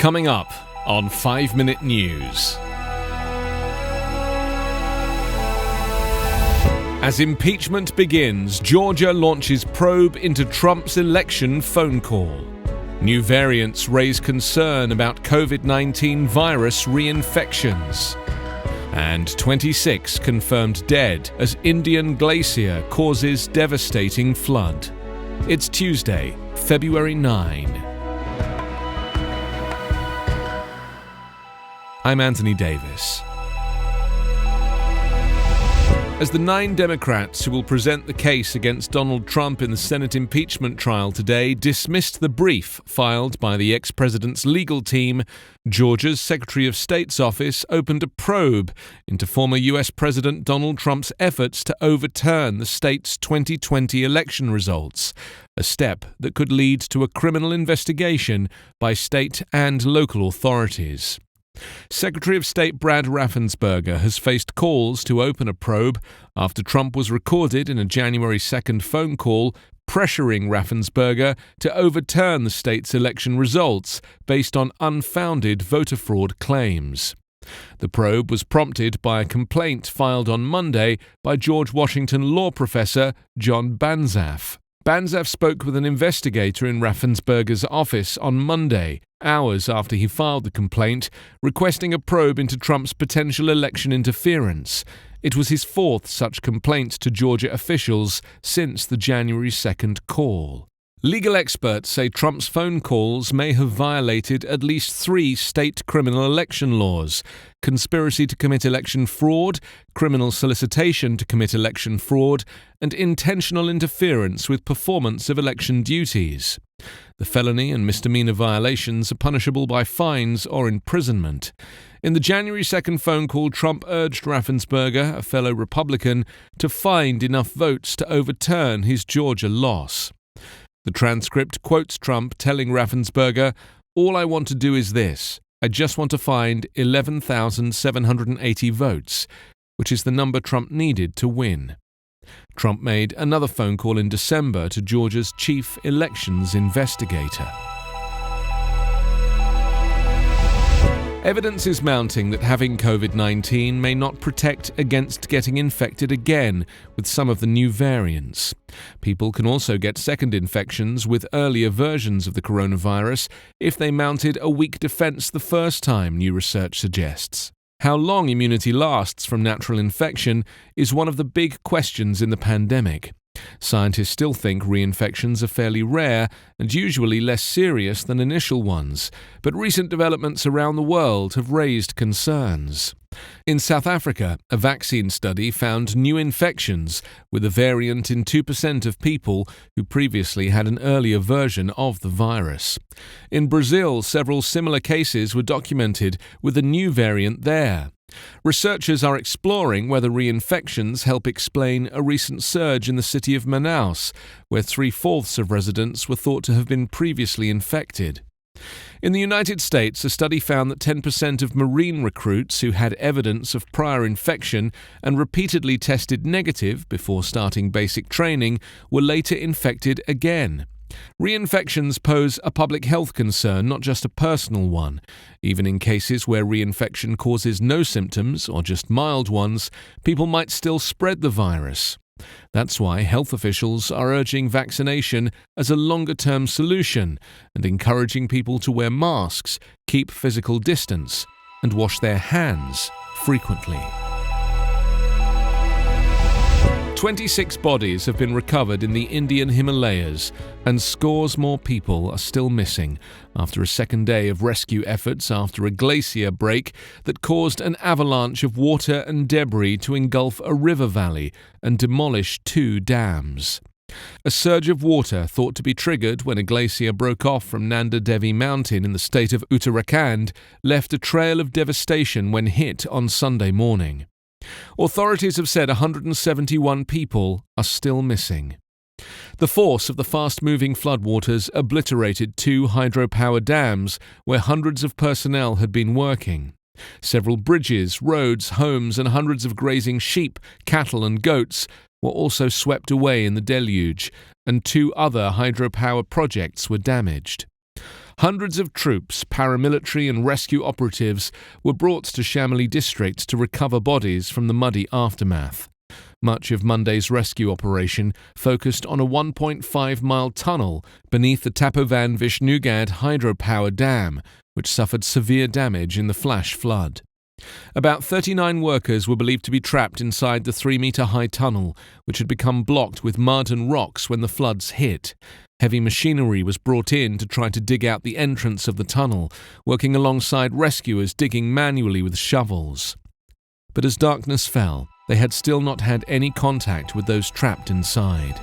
Coming up on 5 Minute News. As impeachment begins, Georgia launches probe into Trump's election phone call. New variants raise concern about COVID-19 virus reinfections. And 26 confirmed dead as Indian glacier causes devastating flood. It's Tuesday, February 9. I'm Anthony Davis. As the 9 Democrats who will present the case against Donald Trump in the Senate impeachment trial today dismissed the brief filed by the ex-president's legal team, Georgia's Secretary of State's office opened a probe into former U.S. President Donald Trump's efforts to overturn the state's 2020 election results, a step that could lead to a criminal investigation by state and local authorities. Secretary of State Brad Raffensperger has faced calls to open a probe after Trump was recorded in a January 2nd phone call pressuring Raffensperger to overturn the state's election results based on unfounded voter fraud claims. The probe was prompted by a complaint filed on Monday by George Washington law professor John Banzhaf. Banzhaf spoke with an investigator in Raffensperger's office on Monday, hours after he filed the complaint, requesting a probe into Trump's potential election interference. It was his 4th such complaint to Georgia officials since the January 2nd call. Legal experts say Trump's phone calls may have violated at least 3 state criminal election laws: conspiracy to commit election fraud, criminal solicitation to commit election fraud, and intentional interference with performance of election duties. The felony and misdemeanor violations are punishable by fines or imprisonment. In the January 2nd phone call, Trump urged Raffensperger, a fellow Republican, to find enough votes to overturn his Georgia loss. The transcript quotes Trump telling Raffensperger, "All I want to do is this. I just want to find 11,780 votes, which is the number Trump needed to win." Trump made another phone call in December to Georgia's chief elections investigator. Evidence is mounting that having COVID-19 may not protect against getting infected again with some of the new variants. People can also get second infections with earlier versions of the coronavirus if they mounted a weak defense the first time, new research suggests. How long immunity lasts from natural infection is one of the big questions in the pandemic. Scientists still think reinfections are fairly rare and usually less serious than initial ones, but recent developments around the world have raised concerns. In South Africa, a vaccine study found new infections with a variant in 2% of people who previously had an earlier version of the virus. In Brazil, several similar cases were documented with a new variant there. Researchers are exploring whether reinfections help explain a recent surge in the city of Manaus, where 3/4 of residents were thought to have been previously infected. In the United States, a study found that 10% of Marine recruits who had evidence of prior infection and repeatedly tested negative before starting basic training were later infected again. Reinfections pose a public health concern, not just a personal one. Even in cases where reinfection causes no symptoms or just mild ones, people might still spread the virus. That's why health officials are urging vaccination as a longer-term solution and encouraging people to wear masks, keep physical distance, and wash their hands frequently. 26 bodies have been recovered in the Indian Himalayas, and scores more people are still missing after a second day of rescue efforts after a glacier break that caused an avalanche of water and debris to engulf a river valley and demolish 2 dams. A surge of water thought to be triggered when a glacier broke off from Nanda Devi Mountain in the state of Uttarakhand left a trail of devastation when hit on Sunday morning. Authorities have said 171 people are still missing. The force of the fast-moving floodwaters obliterated 2 hydropower dams where hundreds of personnel had been working. Several bridges, roads, homes, and hundreds of grazing sheep, cattle, and goats were also swept away in the deluge, and 2 other hydropower projects were damaged. Hundreds of troops, paramilitary and rescue operatives were brought to Shamli district to recover bodies from the muddy aftermath. Much of Monday's rescue operation focused on a 1.5-mile tunnel beneath the Tapovan Vishnugad hydropower dam, which suffered severe damage in the flash flood. About 39 workers were believed to be trapped inside the 3-metre-high tunnel, which had become blocked with mud and rocks when the floods hit. Heavy machinery was brought in to try to dig out the entrance of the tunnel, working alongside rescuers digging manually with shovels. But as darkness fell, they had still not had any contact with those trapped inside.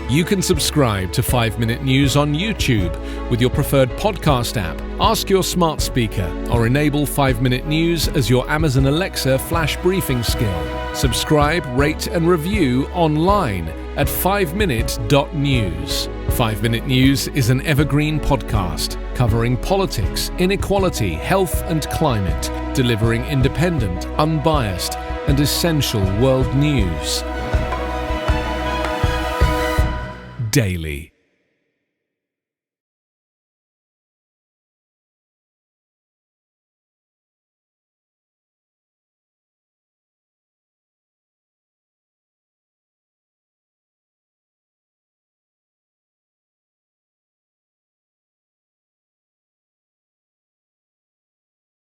You can subscribe to 5 Minute News on YouTube with your preferred podcast app. Ask your smart speaker or enable 5 Minute News as your Amazon Alexa flash briefing skill. Subscribe, rate and review online at 5minute.news. 5 Minute News is an Evergreen Podcast covering politics, inequality, health and climate, delivering independent, unbiased and essential world news daily.